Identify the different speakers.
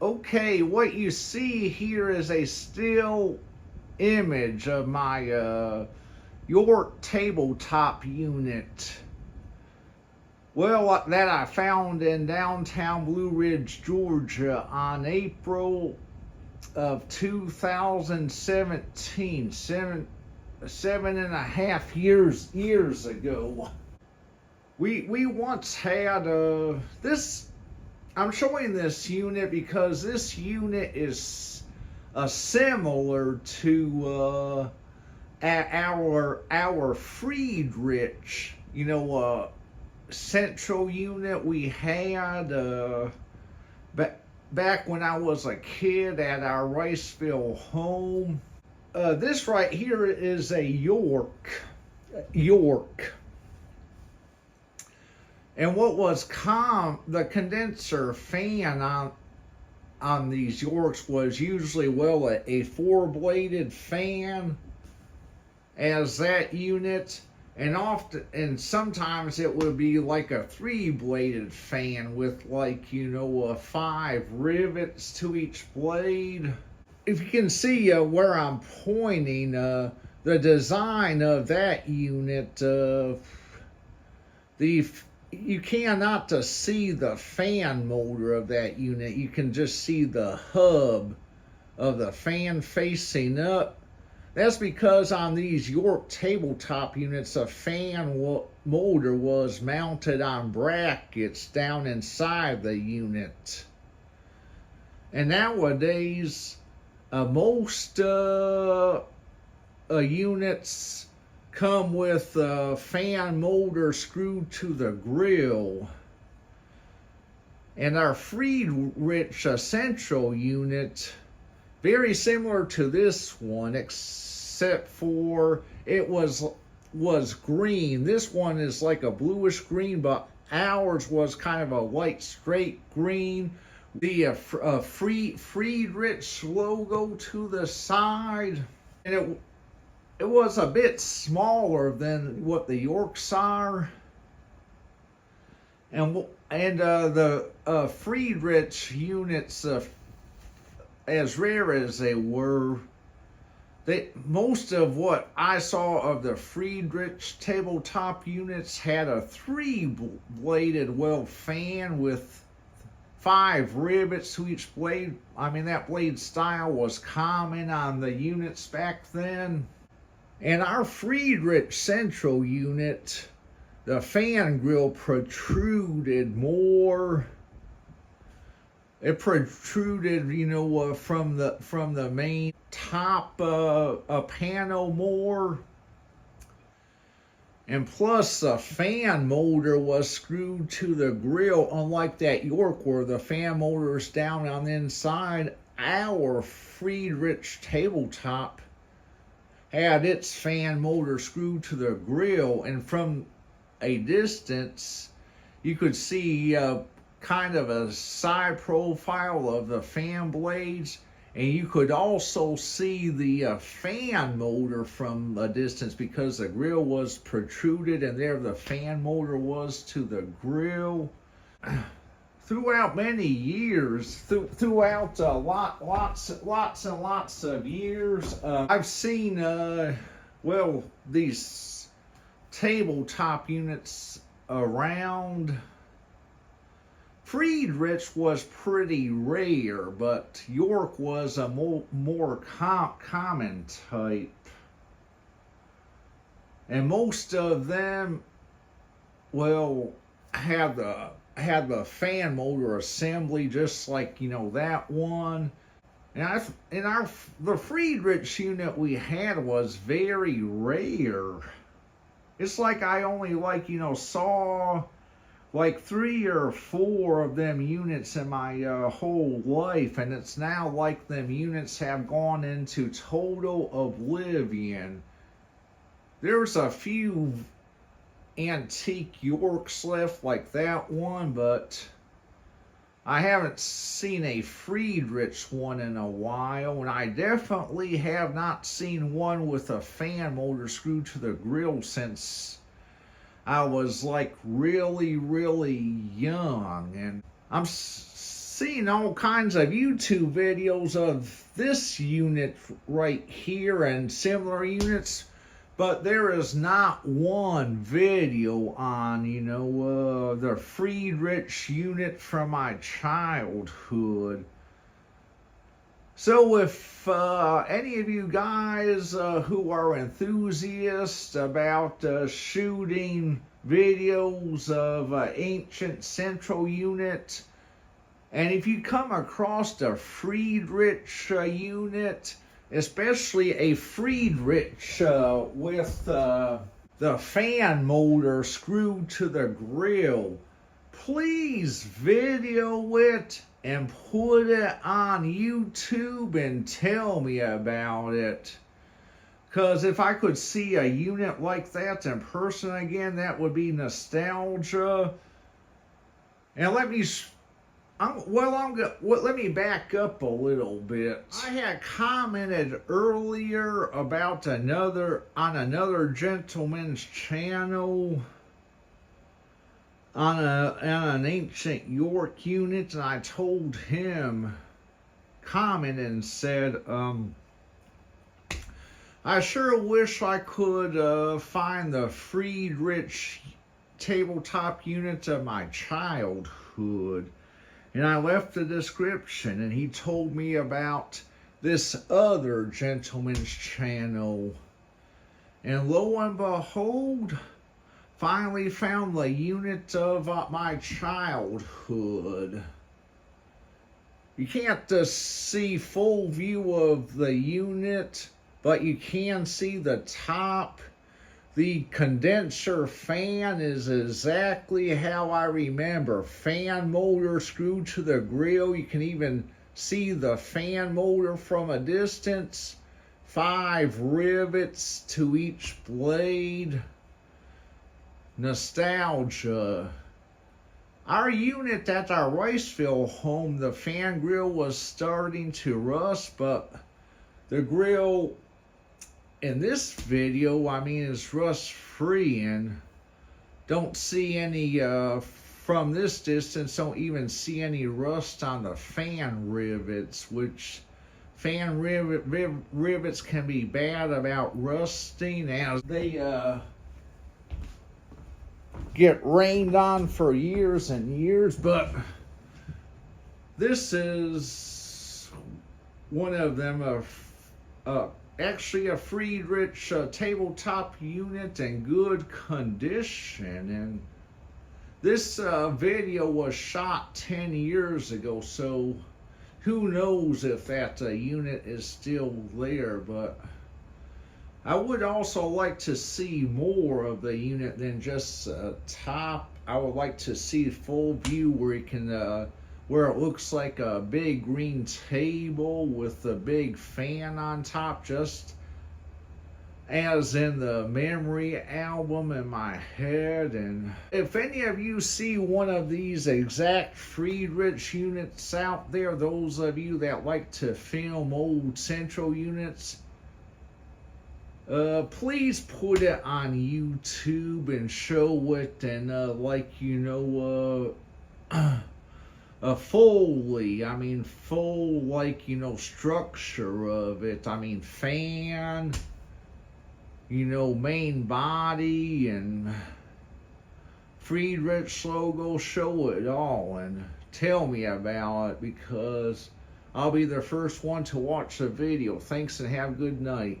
Speaker 1: Okay, what you see here is a still image of my York tabletop unit. Well, that I found in downtown Blue Ridge, Georgia on April of 2017, seven and a half years ago. We once had this. I'm showing this unit because this unit is similar to our Friedrich, central unit we had back when I was a kid at our Riceville home. This right here is a York. And what was the condenser fan on these Yorks was usually, a four-bladed fan as that unit, and sometimes it would be like a three-bladed fan with five rivets to each blade. If you can see where I'm pointing, the design of that unit, you cannot see the fan motor of that unit. You can just see the hub of the fan facing up. That's because on these York tabletop units, the fan motor was mounted on brackets down inside the unit. And nowadays, most units come with a fan motor screwed to the grill. And our Friedrich Central unit, very similar to this one, except for it was green. This one is like a bluish green, but ours was kind of a light straight green. The Friedrich logo to the side, and it was a bit smaller than what the Yorks are, and the Friedrich units, as rare as they were, most of what I saw of the Friedrich tabletop units had a three-bladed fan with five rivets to each blade. I mean, that blade style was common on the units back then. And our Friedrich Central unit, the fan grill protruded more. It protruded, from the main top panel more. And plus, the fan motor was screwed to the grill, unlike that York where the fan motor is down on the inside. Our Friedrich tabletop had its fan motor screwed to the grill, and from a distance you could see kind of a side profile of the fan blades, and you could also see the fan motor from a distance because the grill was protruded, and there the fan motor was to the grill. Throughout many years, throughout lots and lots of years, I've seen these tabletop units around. Friedrich was pretty rare, but York was a more common type, and most of them, had the fan motor assembly just like that one. And the Friedrich unit we had was very rare. It's like I only saw like 3 or 4 of them units in my whole life, and it's now like them units have gone into total oblivion. There's a few antique Yorks left like that one, but I haven't seen a Friedrich one in a while, and I definitely have not seen one with a fan motor screwed to the grill since I was really young. And I'm seen all kinds of YouTube videos of this unit right here and similar units, but there is not one video on, the Friedrich unit from my childhood. So if any of you guys who are enthusiasts about shooting videos of ancient central unit, and if you come across the Friedrich unit, especially a Friedrich with the fan motor screwed to the grill, please video it and put it on YouTube and tell me about it. Because if I could see a unit like that in person again, that would be nostalgia. And let me back up a little bit. I had commented earlier about another gentleman's channel on an ancient York unit, and I told him, commented and said, I sure wish I could find the Friedrich tabletop units of my childhood. And I left the description, and he told me about this other gentleman's channel. And lo and behold, finally found the unit of my childhood. You can't see full view of the unit, but you can see the top. The condenser fan is exactly how I remember. Fan motor screwed to the grill. You can even see the fan motor from a distance. 5 rivets to each blade. Nostalgia. Our unit at our Riceville home, the fan grill was starting to rust, but the grill in this video, is rust free, and don't see any, from this distance, don't even see any rust on the fan rivets, which fan rivets can be bad about rusting as they get rained on for years and years. But this is one of them, actually a Friedrich tabletop unit in good condition. And this video was shot 10 years ago, so who knows if that unit is still there. But I would also like to see more of the unit than just top. I would like to see full view where you can where it looks like a big green table with a big fan on top, just as in the memory album in my head. And if any of you see one of these exact Friedrich units out there, those of you that like to film old central units, please put it on YouTube and show it, and full structure of it. Fan, main body and Friedrich logo, show it all and tell me about it, because I'll be the first one to watch the video. Thanks and have a good night.